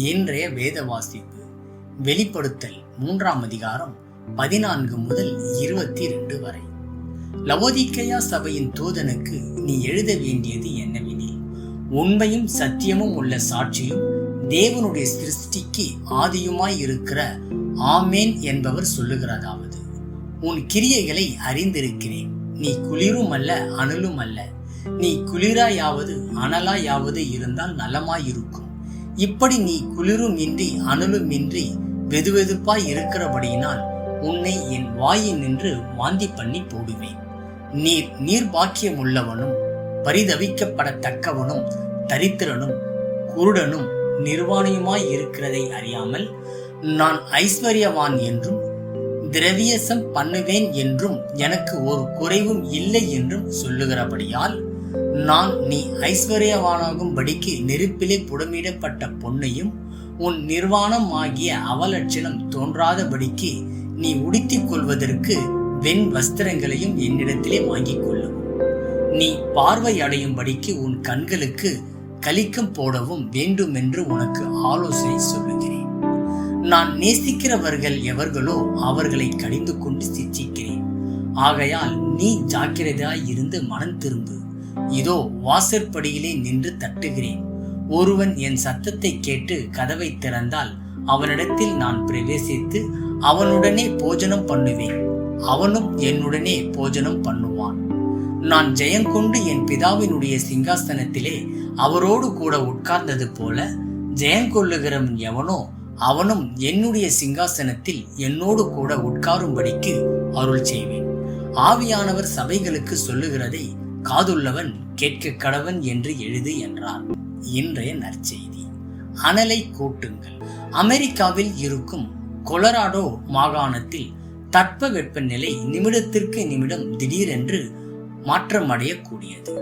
இன்றைய வேத வாசிப்பு வெளிப்படுத்தல் 3ஆம் அதிகாரம் 14 முதல் 22 வரை. லவோதிக்கேயா சபையின் தூதனுக்கு நீ எழுத வேண்டியது என்னவெனில், உண்மையும் சத்தியமும் உள்ள சாட்சியும் தேவனுடைய சிருஷ்டிக்கு ஆதியுமாய் இருக்கிற ஆமேன் என்பவர் சொல்லுகிறதாவது, உன் கிரியைகளை அறிந்திருக்கிறேன். நீ குளிரும் அல்ல அனலும் அல்ல. நீ குளிராயாவது அனலாயாவது இருந்தால் நலமாயிருக்கும். இப்படி நீ குளிரும் இன்றி அனலும் இன்றி வெதுவெதுப்பாய் இருக்கிறபடியினால் உன்னை என் வாயில் நின்று வாந்தி பண்ணி போடுவேன். நீர் பாக்கியம் உள்ளவனும் பரிதவிக்கப்படத்தக்கவனும் தரித்திரனும் குருடனும் நிர்வாணியுமாய் இருக்கிறதை அறியாமல், நான் ஐஸ்வர்யவான் என்றும் திரவியசம் பண்ணுவேன் என்றும் எனக்கு ஒரு குறைவும் இல்லை என்றும் சொல்லுகிறபடியால், நான் நீ ஐஸ்வர்யவானாகும்படிக்கு நெருப்பிலே புடமிடப்பட்ட பொன்னையும் உன் நிர்வாணம் ஆகிய அவலட்சணம் தோன்றாதபடிக்கு நீ உடுத்திக் கொள்வதற்கு வெண் வஸ்திரங்களையும் என்னிடத்திலே வாங்கிக் கொள்ளும். நீ பார்வை அடையும்படிக்கு உன் கண்களுக்கு கலிக்கம் போடவும் வேண்டுமென்று உனக்கு ஆலோசனை சொல்லுகிறேன். நான் நேசிக்கிறவர்கள் எவர்களோ அவர்களை கடிந்து கொண்டு சிட்சிக்கிறேன். ஆகையால் நீ ஜாக்கிரதையாய் இருந்து மனம் திரும்பு. இதோ வாசற்படியிலே நின்று தட்டுகிறேன். ஒருவன் என் சத்தத்தை கேட்டு கதவை திறந்தால் அவனிடத்தில் நான் பிரவேசித்து அவனுடனே போஜனம் பண்ணுவேன், அவனும் என்னுடனே போஜனம் பண்ணுவான். நான் ஜெயங்கொண்டு என் பிதாவினுடைய சிங்காசனத்திலே அவரோடு கூட உட்கார்ந்தது போல ஜெயங்கொள்ளுகிறவன் எவனோ அவனும் என்னுடைய சிங்காசனத்தில் என்னோடு கூட உட்காரும்படிக்கு அருள் செய்வேன். ஆவியானவர் சபைகளுக்கு சொல்லுகிறதை காதுள்ளவன் கேட்க கடவன் என்று எழுது என்றார். இன்றைய நற்செய்தி. அனலை கூட்டுங்கள். அமெரிக்காவில் இருக்கும் கொலராடோ மாகாணத்தில் தட்பவெப்பநிலை நிமிடத்திற்கு நிமிடம் திடீரென்று மாற்றமடையக்கூடியது.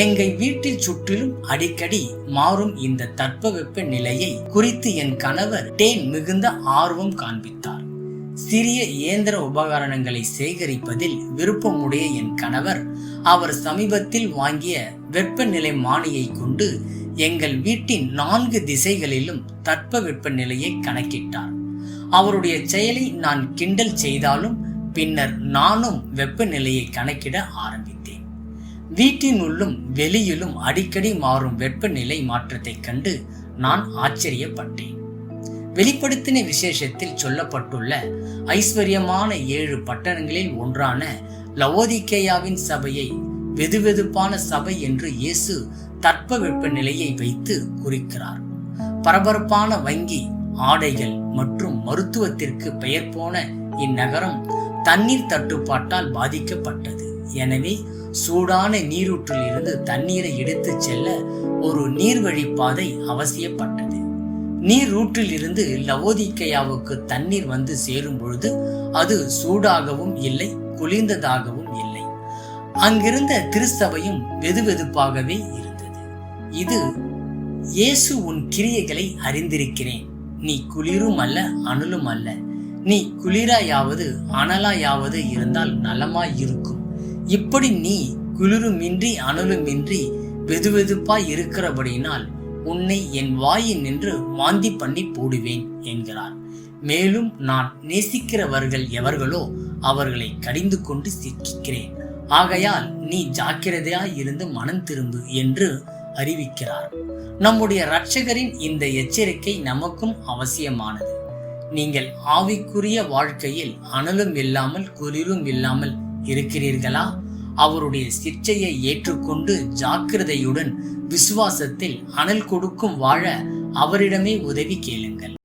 எங்கள் வீட்டில் சுற்றிலும் அடிக்கடி மாறும் இந்த தட்பவெப்ப நிலையை குறித்து என் கணவர் மிகுந்த ஆர்வம் காண்பித்தார். சிறிய இயந்திர உபகரணங்களை சேகரிப்பதில் விருப்பமுடைய என் கணவர் அவர் சமீபத்தில் வாங்கிய வெப்பநிலை மானியை கொண்டு எங்கள் வீட்டின் 4 திசைகளிலும் தட்பவெப்ப நிலையை கணக்கிட்டார். அவருடைய செயலை நான் கிண்டல் செய்தாலும் பின்னர் நானும் வெப்பநிலையை கணக்கிட ஆரம்பித்தேன். வீட்டினுள்ளும் வெளியிலும் அடிக்கடி மாறும் வெப்பநிலை மாற்றத்தை கண்டு நான் ஆச்சரியப்பட்டேன். வெளிப்படுத்தின விசேஷத்தில் சொல்லப்பட்டுள்ள ஐஸ்வர்யமான 7 பட்டணங்களில் ஒன்றான லவோதிக்கேயாவின் சபையை வெதுவெதுப்பான சபை என்று இயேசு தட்பவெப்ப நிலையை வைத்து குறிக்கிறார். பரபரப்பான வங்கி, ஆடைகள் மற்றும் மருத்துவத்திற்கு பெயர் போன இந்நகரம் தண்ணீர் தட்டுப்பாட்டால் பாதிக்கப்பட்டது. எனவே சூடான நீரூற்றில் இருந்து தண்ணீரை எடுத்து செல்ல ஒரு நீர்வழிப்பாதை அவசியப்பட்டது. நீரூற்றில் இருந்து லவோதிக்கேயாவுக்கு தண்ணீர் வந்து சேரும் பொழுது அது சூடாகவும் இல்லை, குளிர்ந்ததாகவும் இல்லை. அங்கிருந்த திருச்சபையும் வெதுவெதுப்பாகவே இருந்தது. இது இயேசு உன் கிரியைகளை அறிந்திருக்கிறேன். நீ குளிரும் அல்ல அனலும் அல்ல. நீ குளிராயாவது அனலாயாவது இருந்தால் நலமாய் இருக்கும். இப்படி நீ குளிருமின்றி அனலுமின்றி வெதுவெதுப்பாய் இருக்கிறபடியினால் உன்னை என் வாயில் நின்று வாந்தி பண்ணி போடுவேன் என்கிறார். மேலும் நான் நேசிக்கிறவர்கள் எவர்களோ அவர்களை கடிந்து கொண்டு சிக்கிக்கிறேன். ஆகையால் நீ ஜாக்கிரதையாய் இருந்து மனம் திரும்பு என்று அறிவிக்கிறார். நம்முடைய இரட்சகரின் இந்த எச்சரிக்கை நமக்கும் அவசியமானது. நீங்கள் ஆவிக்குரிய வாழ்க்கையில் அனலும் இல்லாமல் குளிரும் இல்லாமல் இருக்கிறீர்களா? அவருடைய சிற்சையை ஏற்றுக்கொண்டு ஜாக்கிரதையுடன் விசுவாசத்தில் அனல் கொடுக்கும் வாழ அவரிடமே உதவி கேளுங்கள்.